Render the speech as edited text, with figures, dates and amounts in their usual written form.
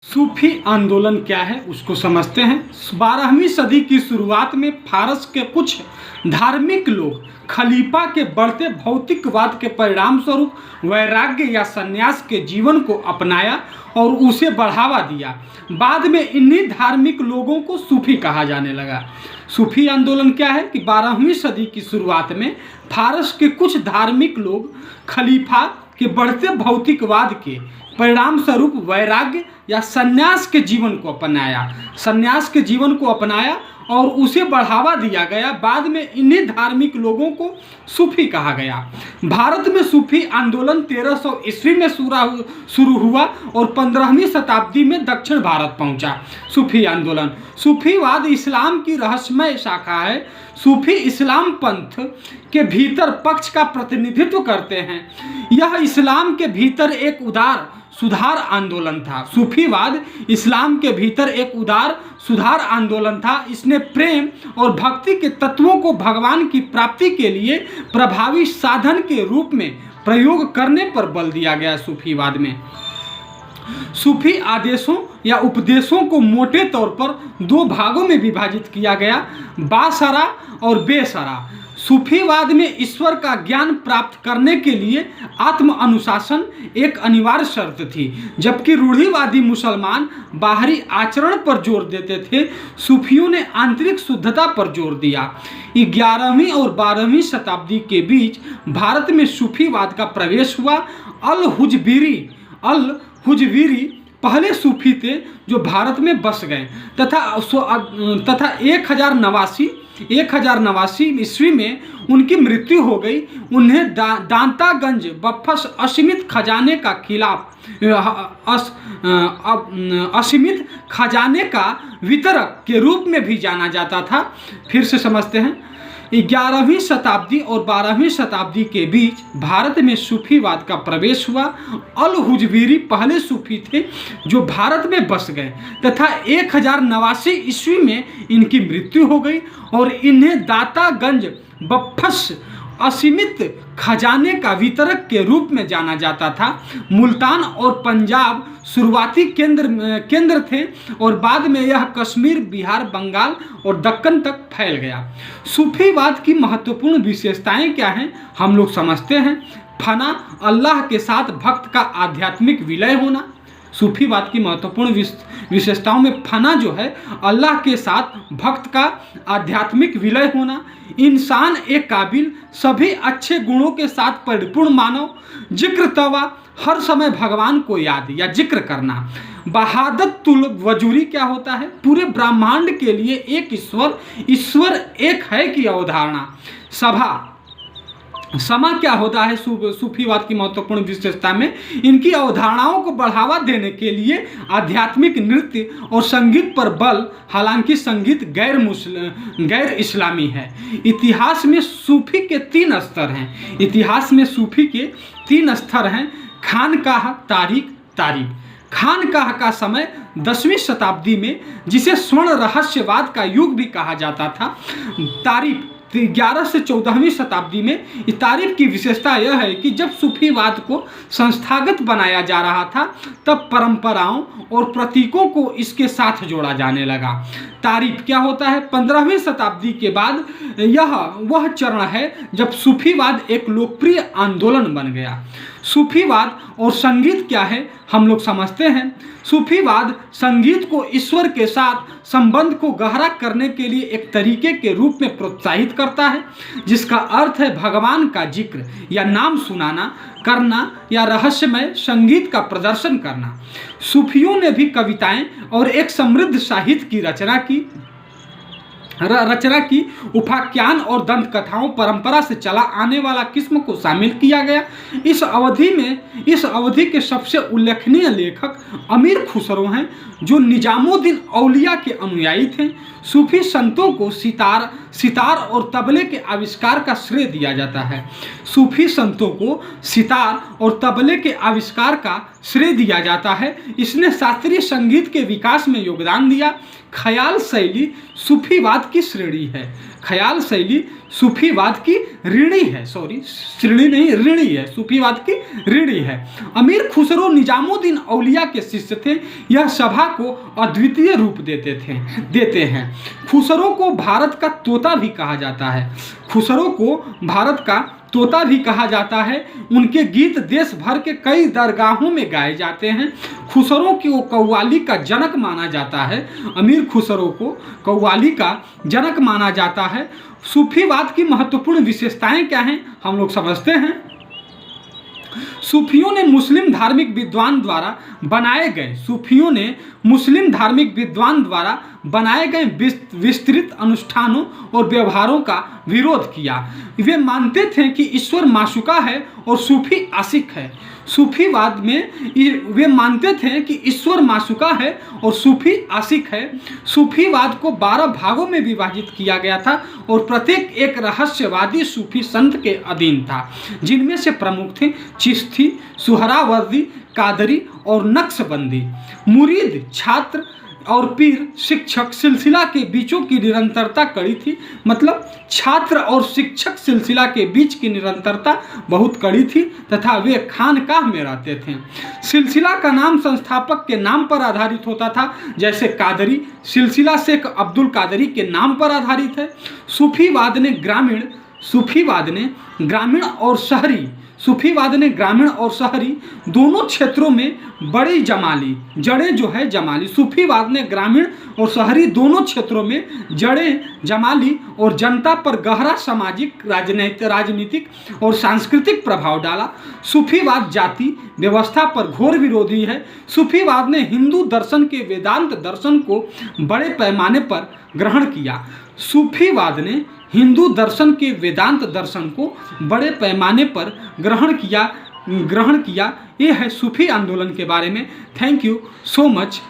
सूफी आंदोलन क्या है उसको समझते हैं। 12वीं सदी की शुरुआत में फारस के कुछ धार्मिक लोग खलीफा के बढ़ते भौतिकवाद के परिणाम स्वरूप वैराग्य या संन्यास के जीवन को अपनाया और उसे बढ़ावा दिया। बाद में इन्हीं धार्मिक लोगों को सूफी कहा जाने लगा। सूफी आंदोलन क्या है कि 12वीं सदी की शुरुआत में फारस के कुछ धार्मिक लोग खलीफा के बढ़ते भौतिकवाद के परिणाम स्वरूप वैराग्य या संन्यास के जीवन को अपनाया और उसे बढ़ावा दिया गया। बाद में इन्हीं धार्मिक लोगों को सूफी कहा गया। भारत में सूफी आंदोलन 1300 ईस्वी में शुरू हुआ और 15वीं शताब्दी में दक्षिण भारत पहुंचा। सूफी आंदोलन सूफीवाद इस्लाम की रहस्यमय शाखा है। सूफी इस्लाम पंथ के भीतर पक्ष का प्रतिनिधित्व करते हैं। यह इस्लाम के भीतर एक उदार सुधार आंदोलन था। सूफीवाद इस्लाम के भीतर एक उदार सुधार आंदोलन था। इसने प्रेम और भक्ति के तत्वों को भगवान की प्राप्ति के लिए प्रभावी साधन के रूप में प्रयोग करने पर बल दिया गया। सूफीवाद में सूफी आदेशों या उपदेशों को मोटे तौर पर दो भागों में विभाजित किया गया, बाशरा और बेशरा। सूफीवाद में ईश्वर का ज्ञान प्राप्त करने के लिए आत्म अनुशासन एक अनिवार्य शर्त थी, जबकि रूढ़िवादी मुसलमान बाहरी आचरण पर जोर देते थे। सूफियों ने आंतरिक शुद्धता पर जोर दिया। 11वीं और 12वीं शताब्दी के बीच भारत में सूफीवाद का प्रवेश हुआ। अल हुजवीरी पहले सूफी थे जो भारत में बस गए तथा 1089 ईस्वी में उनकी मृत्यु हो गई। उन्हें दांतागंज बफस असीमित खजाने का वितरक के रूप में भी जाना जाता था। फिर से समझते हैं। 11वीं शताब्दी और 12वीं शताब्दी के बीच भारत में सूफीवाद का प्रवेश हुआ। अल हुजवीरी पहले सूफी थे जो भारत में बस गए तथा 1089 ईस्वी में इनकी मृत्यु हो गई और इन्हें दातागंज बफस असीमित खजाने का वितरक के रूप में जाना जाता था। मुल्तान और पंजाब शुरुआती केंद्र थे और बाद में यह कश्मीर, बिहार, बंगाल और दक्कन तक फैल गया। सूफीवाद की महत्वपूर्ण विशेषताएं क्या हैं हम लोग समझते हैं। फना, अल्लाह के साथ भक्त का आध्यात्मिक विलय होना। सूफीवाद की महत्वपूर्ण विशेषताओं में फना जो है, अल्लाह के साथ भक्त का आध्यात्मिक विलय होना। इंसान एक काबिल, सभी अच्छे गुणों के साथ परिपूर्ण मानव। जिक्र तवा, हर समय भगवान को याद या जिक्र करना। बहादतुल वजूरी क्या होता है? पूरे ब्रह्मांड के लिए एक ईश्वर एक है की अवधारणा। समा क्या होता है? सूफीवाद की महत्वपूर्ण विशेषता में इनकी अवधारणाओं को बढ़ावा देने के लिए आध्यात्मिक नृत्य और संगीत पर बल, हालांकि संगीत गैर इस्लामी है। इतिहास में सूफी के 3 स्तर हैं। खानकाह, तारीख। खानकाह का समय 10वीं शताब्दी में, जिसे स्वर्ण रहस्यवाद का युग भी कहा जाता था। तारीफ 11 से 14वीं शताब्दी में। इस तारीफ की विशेषता यह है कि जब सूफीवाद को संस्थागत बनाया जा रहा था तब परंपराओं और प्रतीकों को इसके साथ जोड़ा जाने लगा। तारीफ क्या होता है? 15वीं शताब्दी के बाद यह वह चरण है जब सूफीवाद एक लोकप्रिय आंदोलन बन गया। सूफीवाद और संगीत क्या है हम लोग समझते हैं। सूफीवाद संगीत को ईश्वर के साथ संबंध को गहरा करने के लिए एक तरीके के रूप में प्रोत्साहित करता है, जिसका अर्थ है भगवान का जिक्र या नाम सुनाना, करना या रहस्यमय संगीत का प्रदर्शन करना। सूफियों ने भी कविताएं और एक समृद्ध साहित्य की रचना की। उपाख्यान और दंत कथाओं परंपरा से चला आने वाला किस्म को शामिल किया गया। इस अवधि के सबसे उल्लेखनीय लेखक अमीर खुसरो हैं, जो निजामुद्दीन औलिया के अनुयायी थे। सूफी संतों को सितार और तबले के आविष्कार का श्रेय दिया जाता है। सूफी संतों को सितार और तबले के आविष्कार का श्रेय दिया जाता है। इसने शास्त्रीय संगीत के विकास में योगदान दिया। ख्याल शैली सूफीवाद की श्रेणी है। ख्याल शैली सूफीवाद की ऋणी है, सॉरी श्रेणी नहीं ऋणी है, सूफीवाद की ऋणी है। अमीर खुसरो निजामुद्दीन औलिया के शिष्य थे। यह सभा को अद्वितीय रूप देते हैं। खुसरो को भारत का तोता भी कहा जाता है। खुसरो को भारत का तोता भी कहा जाता है। उनके गीत देश भर के कई दरगाहों में गाए जाते हैं। खुसरो को कव्वाली का जनक माना जाता है। अमीर खुसरो को कव्वाली का जनक माना जाता है। सूफीवाद की महत्वपूर्ण विशेषताएं क्या हैं, हम लोग समझते हैं। सूफियों ने मुस्लिम धार्मिक विद्वान द्वारा बनाए गए विस्तृत अनुष्ठानों और व्यवहारों का विरोध किया। वे मानते थे कि ईश्वर माशूका है और सूफी आशिक है। सूफीवाद में वे मानते थे कि ईश्वर माशूका है और सूफी आशिक है। सूफीवाद को 12 भागों में विभाजित किया गया था और प्रत्येक एक रहस्यवादी सूफी संत के अधीन था, जिनमें से प्रमुख थे चिश्ती, सुहरावर्दी, कादरी और नक्शबंदी। मुरीद, छात्र और पीर शिक्षक सिलसिला के बीचों की निरंतरता कड़ी थी। मतलब छात्र और शिक्षक सिलसिला के बीच की निरंतरता बहुत कड़ी थी तथा वे खानकाह में रहते थे। सिलसिला का नाम संस्थापक के नाम पर आधारित होता था, जैसे कादरी सिलसिला शेख अब्दुल कादरी के नाम पर आधारित है। सूफीवाद ने ग्रामीण और शहरी दोनों क्षेत्रों में बड़ी जमाली सूफीवाद ने ग्रामीण और शहरी दोनों क्षेत्रों में जड़ें जमाली और जनता पर गहरा सामाजिक, राजनीतिक और सांस्कृतिक प्रभाव डाला। सूफीवाद जाति व्यवस्था पर घोर विरोधी है। सूफीवाद ने हिंदू दर्शन के वेदांत दर्शन को बड़े पैमाने पर ग्रहण किया। सूफीवाद ने हिंदू दर्शन के वेदांत दर्शन को बड़े पैमाने पर ग्रहण किया। ये है सूफी आंदोलन के बारे में। Thank you so much.